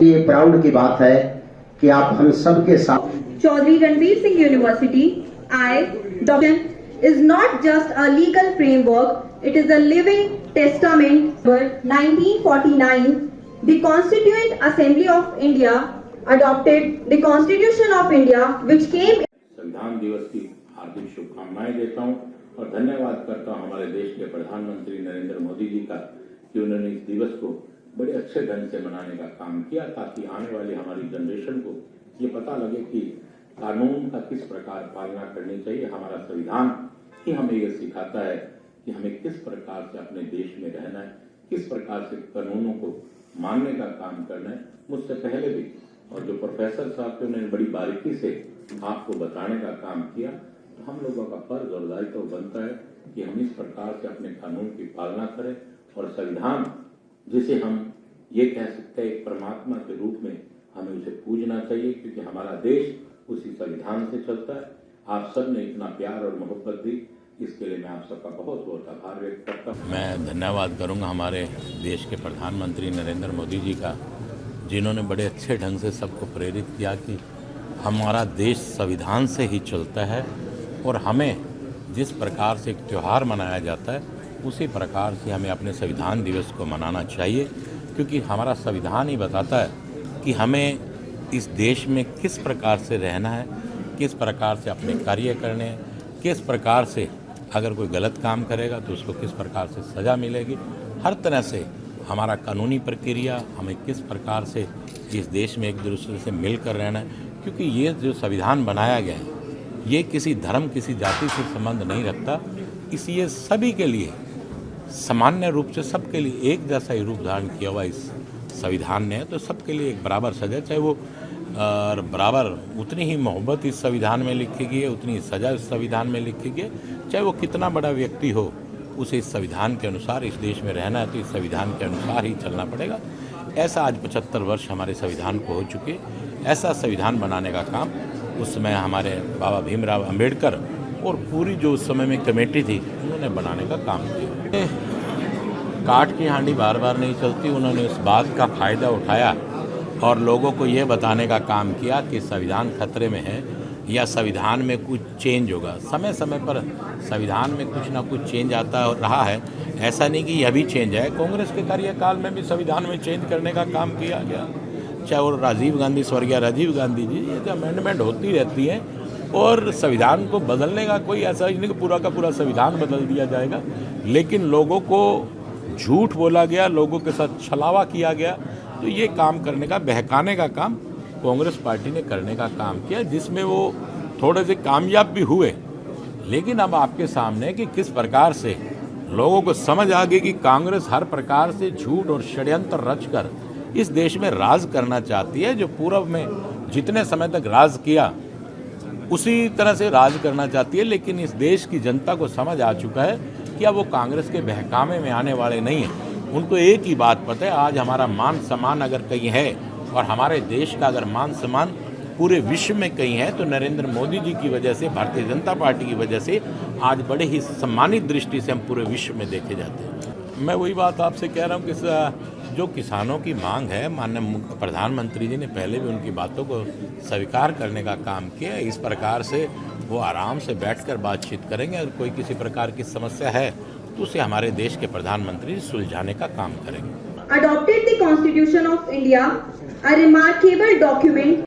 ये प्राउड की बात है कि आप हम सबके साथ। Chaudhary Ranveer Singh University, is not just a legal framework, it is a living testament. 1949, the Constituent Assembly of India adopted the Constitution of India, which came. संविधान दिवस की हार्दिक शुभकामनाएं देता हूं और धन्यवाद करता हूं हमारे देश के प्रधानमंत्री नरेंद्र मोदी जी का कि उन्होंने इस दिवस को बड़े अच्छे ढंग से मनाने का काम किया ताकि आने वाली हमारी जनरेशन को ये पता लगे कि कानून का किस प्रकार पालना करनी चाहिए। हमारा संविधान ही हमें ये सिखाता है कि हमें किस प्रकार से अपने देश में रहना है, किस प्रकार से कानूनों को मानने का काम करना है। मुझसे पहले भी और जो प्रोफेसर साहब थे उन्होंने बड़ी बारीकी से आपको बताने का काम किया। तो हम लोगों का फर्ज और दायित्व बनता है कि हम इस प्रकार से अपने कानून की पालना करें और संविधान जिसे हम ये कह सकते हैं एक परमात्मा के रूप में हमें उसे पूजना चाहिए क्योंकि हमारा देश उसी संविधान से चलता है। आप सब ने इतना प्यार और मोहब्बत दी, इसके लिए मैं आप सबका बहुत बहुत आभार व्यक्त करता हूँ। मैं धन्यवाद करूँगा हमारे देश के प्रधानमंत्री नरेंद्र मोदी जी का, जिन्होंने बड़े अच्छे ढंग से सबको प्रेरित किया कि हमारा देश संविधान से ही चलता है और हमें जिस प्रकार से एक त्यौहार मनाया जाता है उसी प्रकार से हमें अपने संविधान दिवस को मनाना चाहिए क्योंकि हमारा संविधान ही बताता है कि हमें इस देश में किस प्रकार से रहना है, किस प्रकार से अपने कार्य करने हैं, किस प्रकार से अगर कोई गलत काम करेगा तो उसको किस प्रकार से सज़ा मिलेगी। हर तरह से हमारा कानूनी प्रक्रिया हमें किस प्रकार से इस देश में एक दूसरे से मिलकर रहना है क्योंकि ये जो संविधान बनाया गया है ये किसी धर्म किसी जाति से संबंध नहीं रखता। इसलिए सभी के लिए सामान्य रूप से सबके लिए एक जैसा ही रूप धारण किया हुआ इस संविधान ने है। तो सबके लिए एक बराबर सजा, चाहे वो बराबर उतनी ही मोहब्बत इस संविधान में लिखी गई है, उतनी सजा इस संविधान में लिखी गई है। चाहे वो कितना बड़ा व्यक्ति हो उसे इस संविधान के अनुसार इस देश में रहना है तो इस संविधान के अनुसार ही चलना पड़ेगा। ऐसा आज 75 वर्ष हमारे संविधान को हो चुके। ऐसा संविधान बनाने का काम उस समय हमारे बाबा भीमराव अंबेडकर और पूरी जो उस समय में कमेटी थी उन्होंने बनाने का काम किया। काठ की हांडी बार बार नहीं चलती। उन्होंने उस बात का फ़ायदा उठाया और लोगों को ये बताने का काम किया कि संविधान खतरे में है या संविधान में कुछ चेंज होगा। समय समय पर संविधान में कुछ ना कुछ चेंज आता रहा है, ऐसा नहीं कि यह भी चेंज है। कांग्रेस के कार्यकाल में भी संविधान में चेंज करने का काम किया गया, चाहे वो राजीव गांधी, स्वर्गीय राजीव गांधी जी, ये अमेंडमेंट होती रहती है और संविधान को बदलने का कोई ऐसा नहीं कि पूरा का पूरा संविधान बदल दिया जाएगा। लेकिन लोगों को झूठ बोला गया, लोगों के साथ छलावा किया गया, तो ये काम करने का, बहकाने का काम कांग्रेस पार्टी ने करने का काम किया, जिसमें वो थोड़े से कामयाब भी हुए। लेकिन अब आपके सामने कि किस प्रकार से लोगों को समझ आ गई कि कांग्रेस हर प्रकार से झूठ और षड्यंत्र रचकर इस देश में राज करना चाहती है। जो पूर्व में जितने समय तक राज किया उसी तरह से राज करना चाहती है। लेकिन इस देश की जनता को समझ आ चुका है कि अब वो कांग्रेस के बहकावे में आने वाले नहीं हैं। उनको एक ही बात पता है, आज हमारा मान सम्मान अगर कहीं है और हमारे देश का अगर मान सम्मान पूरे विश्व में कहीं है तो नरेंद्र मोदी जी की वजह से, भारतीय जनता पार्टी की वजह से आज बड़े ही सम्मानित दृष्टि से हम पूरे विश्व में देखे जाते हैं। मैं वही बात आपसे कह रहा हूँ कि जो किसानों की मांग है, माननीय प्रधानमंत्री जी ने पहले भी उनकी बातों को स्वीकार करने का काम किया। इस प्रकार से वो आराम से बैठकर बातचीत करेंगे और कोई किसी प्रकार की समस्या है तो उसे हमारे देश के प्रधानमंत्री सुलझाने का काम करेंगे। Adopted the Constitution of India, a remarkable document